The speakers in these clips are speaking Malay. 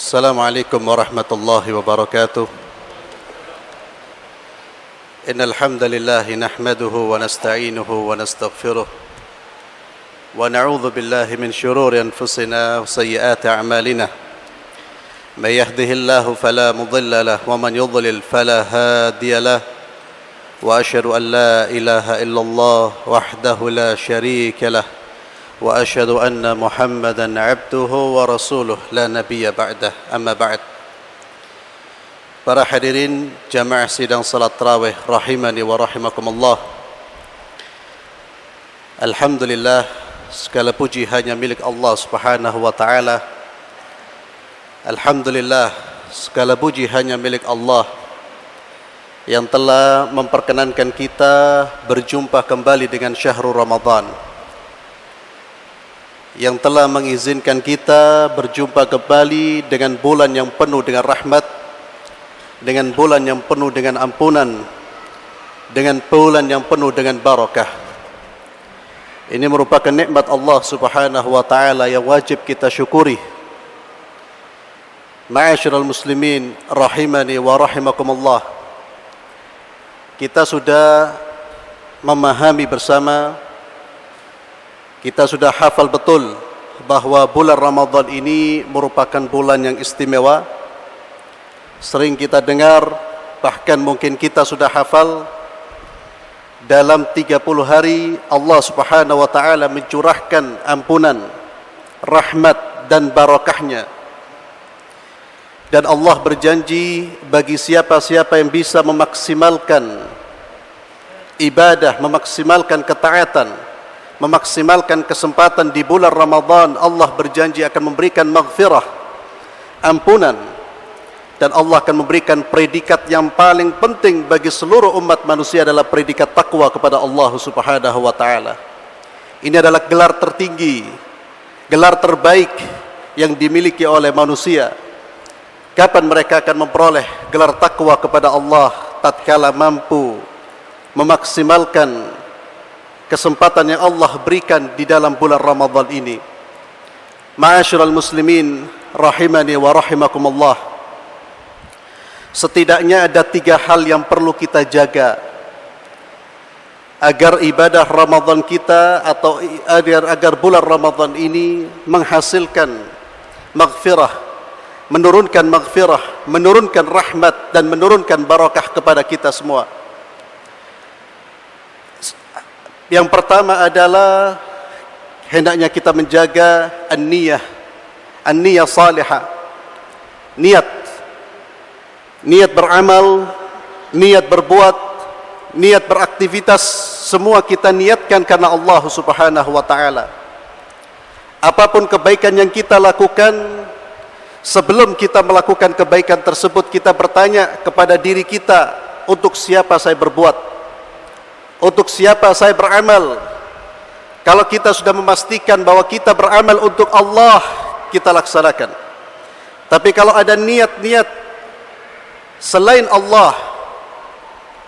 السلام عليكم ورحمة الله وبركاته. إن الحمد لله نحمده ونستعينه ونستغفره ونعوذ بالله من شرور أنفسنا وسيئات أعمالنا. من يهده الله فلا مضل له ومن يضلل فلا هادي له. وأشهد أن لا إله إلا الله وحده لا شريك له. وأشهد أن محمدا عبده ورسوله لا نبي بعده. أما بعد. Para hadirin jamaah sidang salat tarawih rahimani wa rahimakumullah. Alhamdulillah, segala puji hanya milik Allah Subhanahu wa taala. Alhamdulillah, segala puji hanya milik Allah yang telah memperkenankan kita berjumpa kembali dengan syahrul Ramadan, yang telah mengizinkan kita berjumpa kembali dengan bulan yang penuh dengan rahmat, dengan bulan yang penuh dengan ampunan, dengan bulan yang penuh dengan barakah. Ini merupakan nikmat Allah Subhanahu wa taala yang wajib kita syukuri. Ma'asyiral muslimin rahimani wa rahimakumullah. Kita sudah memahami bersama, kita sudah hafal betul bahwa bulan Ramadan ini merupakan bulan yang istimewa. Sering kita dengar, bahkan mungkin kita sudah hafal, dalam 30 hari Allah Subhanahu wa taala mencurahkan ampunan, rahmat dan barakahnya. Dan Allah berjanji bagi siapa-siapa yang bisa memaksimalkan ibadah, memaksimalkan ketaatan, memaksimalkan kesempatan di bulan Ramadan, Allah berjanji akan memberikan maghfirah, ampunan. Dan Allah akan memberikan predikat yang paling penting bagi seluruh umat manusia adalah predikat takwa kepada Allah Subhanahu wa taala. Ini adalah gelar tertinggi, gelar terbaik yang dimiliki oleh manusia. Kapan mereka akan memperoleh gelar takwa kepada Allah? Tatkala mampu memaksimalkan kesempatan yang Allah berikan di dalam bulan Ramadan ini. Ma'asyiral muslimin rahimani wa rahimakumullah. Setidaknya ada 3 hal yang perlu kita jaga agar ibadah Ramadan kita atau agar bulan Ramadan ini menghasilkan maghfirah, menurunkan maghfirah, menurunkan rahmat dan menurunkan barakah kepada kita semua. Yang pertama adalah hendaknya kita menjaga an-niyah, an-niyah salihah. Niat beramal, niat berbuat, niat beraktivitas, semua kita niatkan karena Allah Subhanahu wa taala. Apapun kebaikan yang kita lakukan, sebelum kita melakukan kebaikan tersebut, kita bertanya kepada diri kita, untuk siapa saya berbuat? Untuk siapa saya beramal? Kalau kita sudah memastikan bahwa kita beramal untuk Allah, kita laksanakan. Tapi kalau ada niat-niat selain Allah,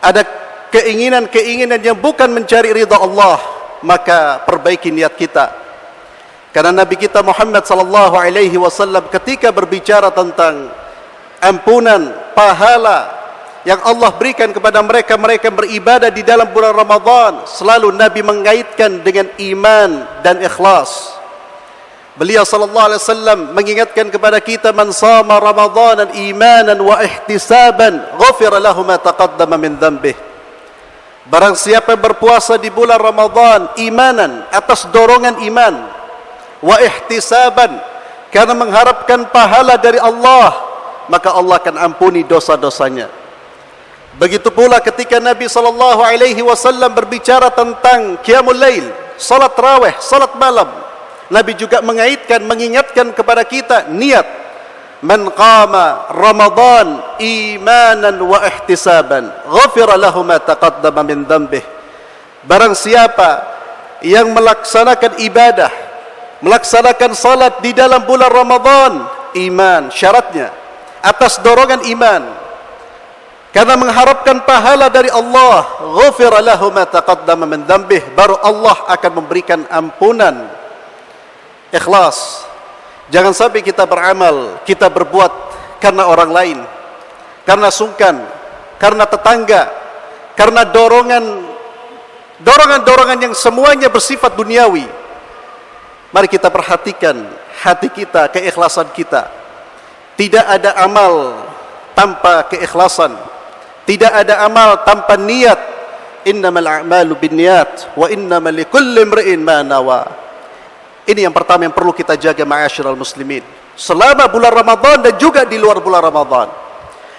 ada keinginan-keinginan yang bukan mencari ridha Allah, maka perbaiki niat kita. Karena Nabi kita Muhammad sallallahu alaihi wasallam ketika berbicara tentang ampunan, pahala yang Allah berikan kepada mereka beribadah di dalam bulan Ramadan, selalu Nabi mengaitkan dengan iman dan ikhlas. Beliau sallallahu alaihi wasallam mengingatkan kepada kita, man shama ramadanan imanan wa ihtisaban ghufira lahu ma taqaddama min dhanbih. Barang siapa berpuasa di bulan Ramadan imanan, atas dorongan iman, wa ihtisaban, karena mengharapkan pahala dari Allah, maka Allah akan ampuni dosa-dosanya. Begitu pula ketika Nabi sallallahu alaihi wasallam berbicara tentang qiyamul lail, salat tarawih, salat malam, Nabi juga mengingatkan kepada kita niat. Man qama Ramadan imanan wa ihtisaban ghufira lahu ma taqaddama min dhanbih. Barang siapa yang melaksanakan ibadah, melaksanakan salat di dalam bulan Ramadan, iman syaratnya, atas dorongan iman, karena mengharapkan pahala dari Allah, ghufira lahu ma taqaddama min dhanbih, baru Allah akan memberikan ampunan. Ikhlas, Jangan sampai kita beramal, kita berbuat karena orang lain, karena sungkan, karena tetangga, karena dorongan yang semuanya bersifat duniawi. Mari kita perhatikan hati kita, keikhlasan kita. Tidak ada amal tanpa keikhlasan, tidak ada amal tanpa niat. Innamal a'malu binniyat wa innamal likulli imri'in ma nawa. Ini yang pertama yang perlu kita jaga, ma'asyiral muslimin, selama bulan Ramadan dan juga di luar bulan Ramadan.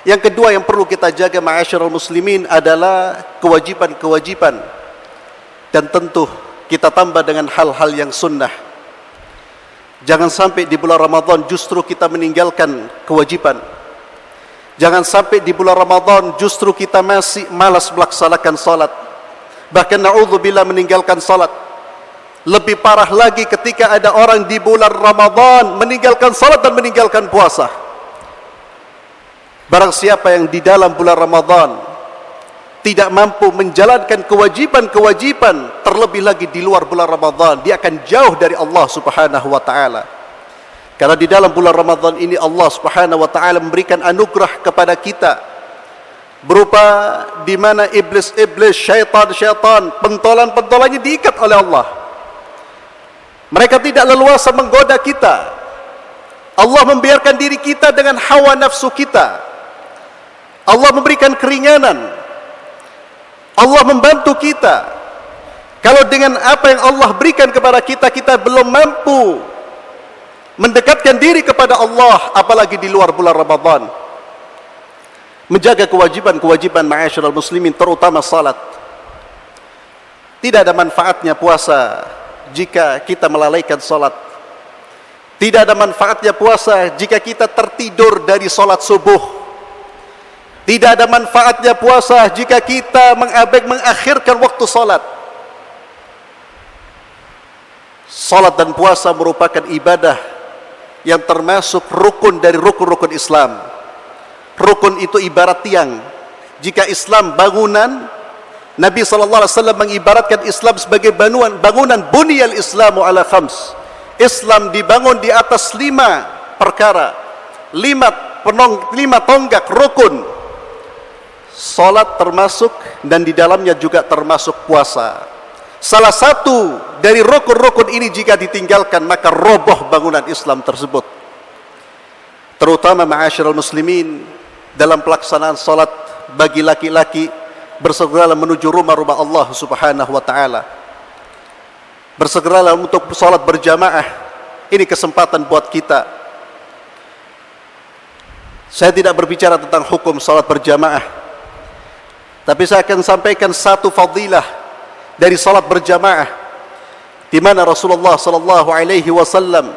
Yang kedua yang perlu kita jaga, ma'asyiral muslimin, adalah kewajiban-kewajiban. Dan tentu kita tambah dengan hal-hal yang sunnah. Jangan sampai di bulan Ramadan justru kita meninggalkan kewajiban. Jangan sampai di bulan Ramadan justru kita masih malas melaksanakan salat. Bahkan na'udzubillah meninggalkan salat. Lebih parah lagi ketika ada orang di bulan Ramadan meninggalkan salat dan meninggalkan puasa. Barang siapa yang di dalam bulan Ramadan tidak mampu menjalankan kewajiban-kewajiban, terlebih lagi di luar bulan Ramadan, dia akan jauh dari Allah Subhanahu wa taala. Karena di dalam bulan Ramadan ini Allah Subhanahu wa taala memberikan anugerah kepada kita berupa di mana iblis-iblis, syaitan-syaitan, pentolan-pentolannya diikat oleh Allah. Mereka tidak leluasa menggoda kita. Allah membiarkan diri kita dengan hawa nafsu kita. Allah memberikan keringanan. Allah membantu kita. Kalau dengan apa yang Allah berikan kepada kita, kita belum mampu mendekatkan diri kepada Allah, apalagi di luar bulan Ramadan. Menjaga kewajiban-kewajiban, ma'asyiral muslimin, terutama salat. Tidak ada manfaatnya puasa jika kita melalaikan salat. Tidak ada manfaatnya puasa jika kita tertidur dari salat subuh. Tidak ada manfaatnya puasa jika kita mengakhirkan waktu salat. Salat dan puasa merupakan ibadah yang termasuk rukun dari rukun-rukun Islam. Rukun itu ibarat tiang. Jika Islam bangunan, Nabi SAW mengibaratkan Islam sebagai bangunan buniyal Islamu ala khams. Islam dibangun di atas 5 perkara, 5 tonggak rukun. Salat termasuk, dan di dalamnya juga termasuk puasa. Salah satu dari rukun-rukun ini jika ditinggalkan, maka roboh bangunan Islam tersebut. Terutama ma'asyiral muslimin, dalam pelaksanaan salat bagi laki-laki, bersegeralah menuju rumah-rumah Allah Subhanahu wa taala. Bersegeralah untuk salat berjamaah. Ini kesempatan buat kita. Saya tidak berbicara tentang hukum salat berjamaah, tapi saya akan sampaikan satu fadilah dari salat berjamaah, di mana Rasulullah sallallahu alaihi wasallam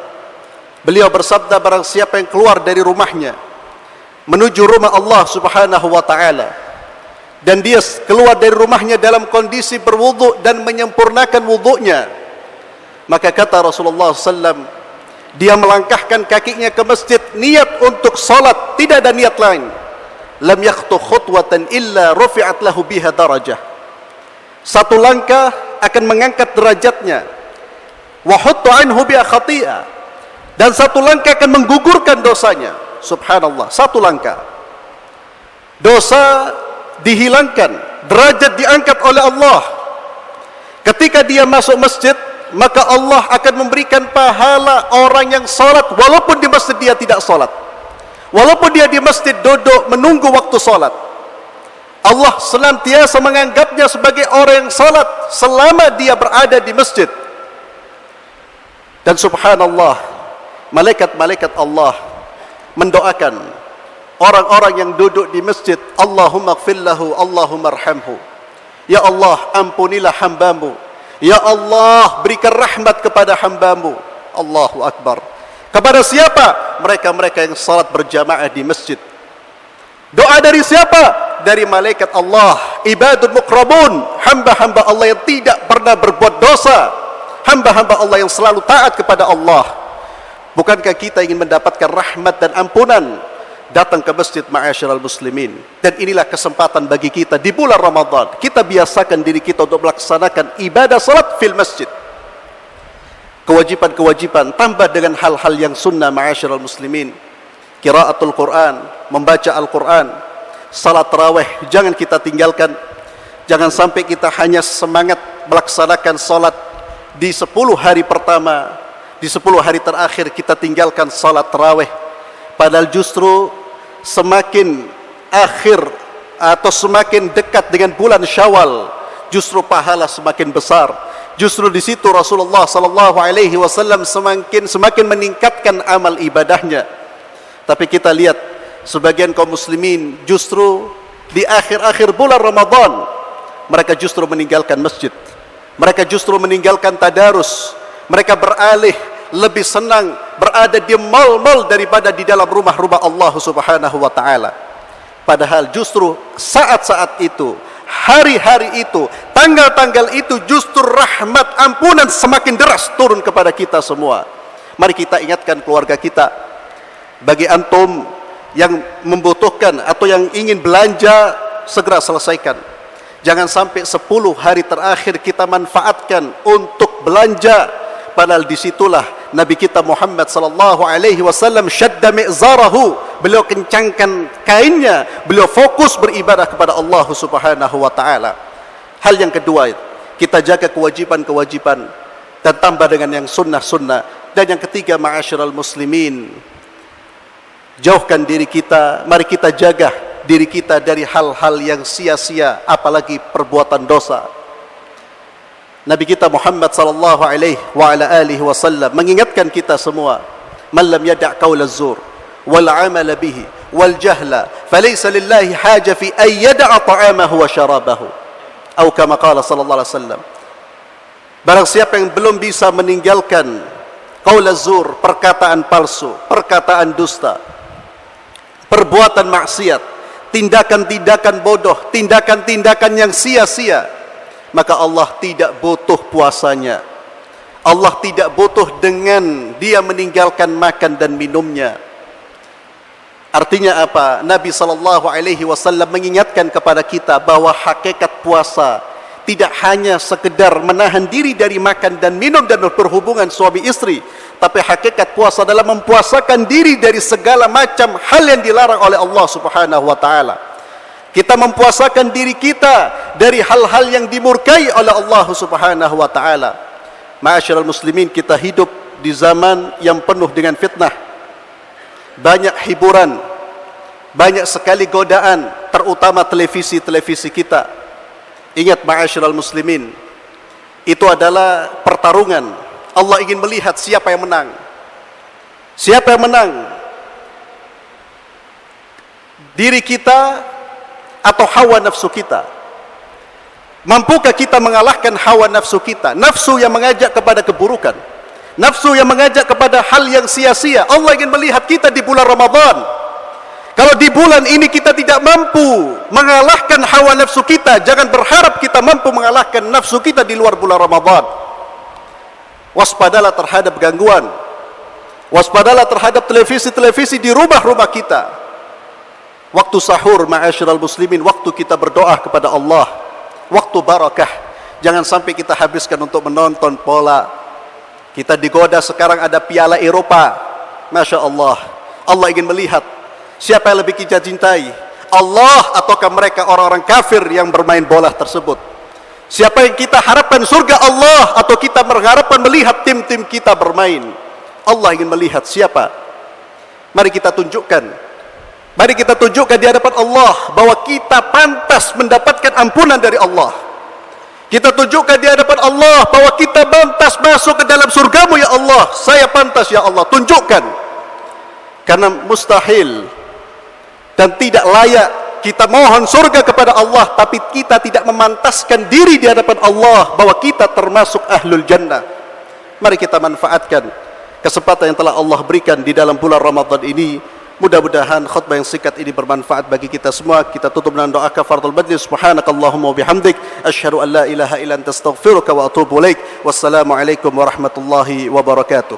beliau bersabda, barang siapa yang keluar dari rumahnya menuju rumah Allah Subhanahu wa taala, dan dia keluar dari rumahnya dalam kondisi berwudu dan menyempurnakan wudunya, maka kata Rasulullah SAW, dia melangkahkan kakinya ke masjid, niat untuk salat, tidak ada niat lain. Lam yakhtu khutwatan illa rufi'at lahu biha darajah. Satu langkah akan mengangkat derajatnya. Wa huttu anhu biha khati'ah. Dan satu langkah akan menggugurkan dosanya. Subhanallah, satu langkah. Dosa dihilangkan, derajat diangkat oleh Allah. Ketika dia masuk masjid, maka Allah akan memberikan pahala orang yang salat walaupun di masjid dia tidak salat. Walaupun dia di masjid duduk menunggu waktu salat, Allah senantiasa menganggapnya sebagai orang yang salat selama dia berada di masjid. Dan subhanallah, malaikat-malaikat Allah mendoakan orang-orang yang duduk di masjid, Allahumma gfir lahu, Allahumma arhamhu. Ya Allah, ampunilah hambamu. Ya Allah, berikan rahmat kepada hambamu. Allahu Akbar. Kepada siapa? Mereka-mereka yang salat berjamaah di masjid. Doa dari siapa? Dari malaikat Allah, ibadul muqrabun, hamba-hamba Allah yang tidak pernah berbuat dosa, hamba-hamba Allah yang selalu taat kepada Allah. Bukankah kita ingin mendapatkan rahmat dan ampunan? Datang ke masjid, ma'asyiral muslimin. Dan inilah kesempatan bagi kita di bulan Ramadan. Kita biasakan diri kita untuk melaksanakan ibadah salat fil masjid. kewajiban-kewajiban, tambah dengan hal-hal yang sunnah ma'asyiral muslimin. Qiraatul Quran, membaca Al-Quran, salat tarawih, jangan kita tinggalkan. Jangan sampai kita hanya semangat melaksanakan salat di 10 hari pertama, di 10 hari terakhir kita tinggalkan salat tarawih. Padahal justru semakin akhir atau semakin dekat dengan bulan Syawal, justru pahala semakin besar. Justru di situ Rasulullah sallallahu alaihi wasallam semakin meningkatkan amal ibadahnya. Tapi kita lihat sebagian kaum muslimin justru di akhir-akhir bulan Ramadan mereka justru meninggalkan masjid. Mereka justru meninggalkan tadarus. Mereka beralih lebih senang berada di mal-mal daripada di dalam rumah-rumah Allah Subhanahu wa taala. Padahal justru saat-saat itu, hari-hari itu, tanggal-tanggal itu justru rahmat ampunan semakin deras turun kepada kita semua. Mari kita ingatkan keluarga kita. Bagi antum yang membutuhkan atau yang ingin belanja, segera selesaikan. Jangan sampai 10 hari terakhir kita manfaatkan untuk belanja. Padahal disitulah Nabi kita Muhammad sallallahu alaihi wasallam syadda mi'zarahu, beliau kencangkan kainnya, beliau fokus beribadah kepada Allah Subhanahu wa taala. Hal yang kedua, kita jaga kewajiban-kewajiban dan tambah dengan yang sunnah-sunnah. Dan yang ketiga, ma'asyiral muslimin, jauhkan diri kita, mari kita jaga diri kita dari hal-hal yang sia-sia, apalagi perbuatan dosa. Nabi kita Muhammad sallallahu alaihi wa ala alihi wasallam mengingatkan kita semua, man lam yada' qaula az-zur wal 'amala bihi wal jahla falaysa lillahi haja fi ay yada'a ta'amahu wa syarabahu, atau kama qala sallallahu alaihi wasallam. Barang siapa yang belum bisa meninggalkan qaul az-zur, perkataan palsu, perkataan dusta, perbuatan maksiat, tindakan-tindakan bodoh, tindakan-tindakan yang sia-sia, maka Allah tidak butuh puasanya. Allah tidak butuh dengan dia meninggalkan makan dan minumnya. Artinya apa? Nabi sallallahu alaihi wasallam mengingatkan kepada kita bahwa hakikat puasa tidak hanya sekedar menahan diri dari makan dan minum dan berhubungan suami istri, tapi hakikat puasa adalah mempuasakan diri dari segala macam hal yang dilarang oleh Allah Subhanahu wa taala. Kita mempuasakan diri kita dari hal-hal yang dimurkai oleh Allah Subhanahu wa taala. Ma'asyiral muslimin, kita hidup di zaman yang penuh dengan fitnah. Banyak hiburan, banyak sekali godaan, terutama televisi-televisi kita. Ingat ma'asyiral muslimin, itu adalah pertarungan. Allah ingin melihat siapa yang menang. Siapa yang menang? Diri kita atau hawa nafsu kita? Mampukah kita mengalahkan hawa nafsu kita? Nafsu yang mengajak kepada keburukan, nafsu yang mengajak kepada hal yang sia-sia. Allah ingin melihat kita di bulan Ramadan. Kalau di bulan ini kita tidak mampu mengalahkan hawa nafsu kita, jangan berharap kita mampu mengalahkan nafsu kita di luar bulan Ramadan. Waspadalah terhadap gangguan, waspadalah terhadap televisi-televisi di rumah-rumah kita. Waktu sahur ma'asyiral muslimin, waktu kita berdoa kepada Allah, waktu barakah. Jangan sampai kita habiskan untuk menonton bola. Kita digoda sekarang ada Piala Eropa. Masya Allah, Allah ingin melihat siapa yang lebih kita cintai, Allah ataukah mereka orang-orang kafir yang bermain bola tersebut. Siapa yang kita harapkan surga Allah, atau kita mengharapkan melihat tim-tim kita bermain. Allah ingin melihat siapa. Mari kita tunjukkan, mari kita tunjukkan di hadapan Allah bahwa kita pantas mendapatkan ampunan dari Allah. Kita tunjukkan di hadapan Allah bahwa kita pantas masuk ke dalam surgamu ya Allah. Saya pantas ya Allah. Tunjukkan. Karena mustahil dan tidak layak kita mohon surga kepada Allah, tapi kita tidak memantaskan diri di hadapan Allah bahwa kita termasuk ahlul jannah. Mari kita manfaatkan kesempatan yang telah Allah berikan di dalam bulan Ramadan ini. Mudah-mudahan khutbah yang singkat ini bermanfaat bagi kita semua. Kita tutup dengan doa kafaratul majlis. Subhanakallahumma wa bihamdik, asyhadu an la ilaha illa anta astaghfiruka wa atubu ilaik. Wassalamu alaikum warahmatullahi wabarakatuh.